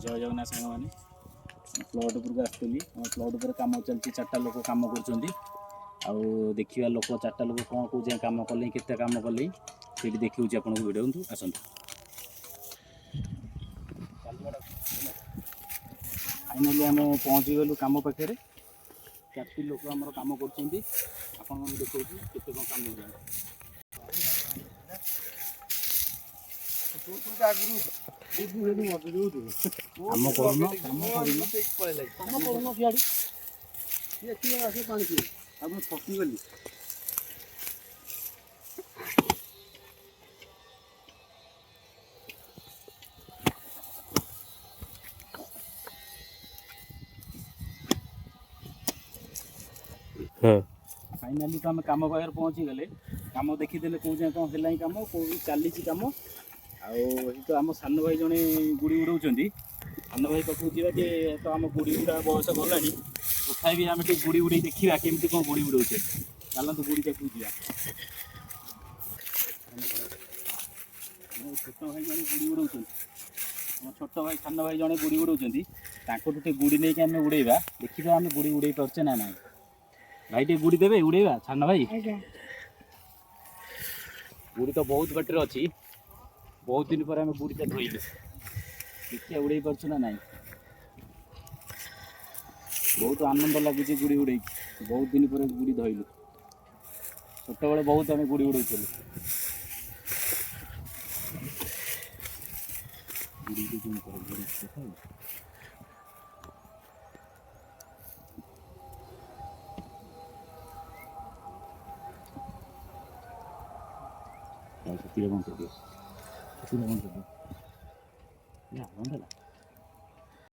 जय जगन्नाथ सांग मैंने प्लट उपरको आसती प्लट उपर कम चलती चार्टा लोक कम कर देखा लोक चार्टा लोक कौन कौन कम कले केते कम कले ये देखिए आपको भिडियो आसतु फाइनाली आम पहुँची गलु कम पाखे 4 लोक आम कम कर देखा केते कौन कम कम थकीगली फाइनाली तो आम कम पाखे पहुँची गले कम देखीदे कौन जाए कौन है कम कौन चली कम तो आम सान भाई जड़े गुड़ी उड़ाऊँ सान भाई पाखु जी तो आम गुड़ी उड़ा बयस गला तथा भी आम गुड़ी उड़े देखा केमती कौन गुड़ी उड़ाऊे चलते गुड़ी पाखु जा छोट भाई जड़े गुड़ी उड़ाऊँ छोट भाई सान भाई जड़े गुड़ी उड़ाऊँ गुड़ी नहीं आम उड़ेबा देखा आम गुड़ी उड़े पारे ना ना भाई टे गुड़ी देवे उड़ेबा सान भाई गुड़ी तो बहुत बाटर अच्छी बहुत दिन पर आम गुड़ीटा धोइलु देखिए उड़े पार्छ ना नाई बहुत आनंद लगुच गुड़ी उड़े बहुत दिन पर गुड़ी धोइलु छोट बड़े बहुत आम गुड़ी उड़े बंद कर दिया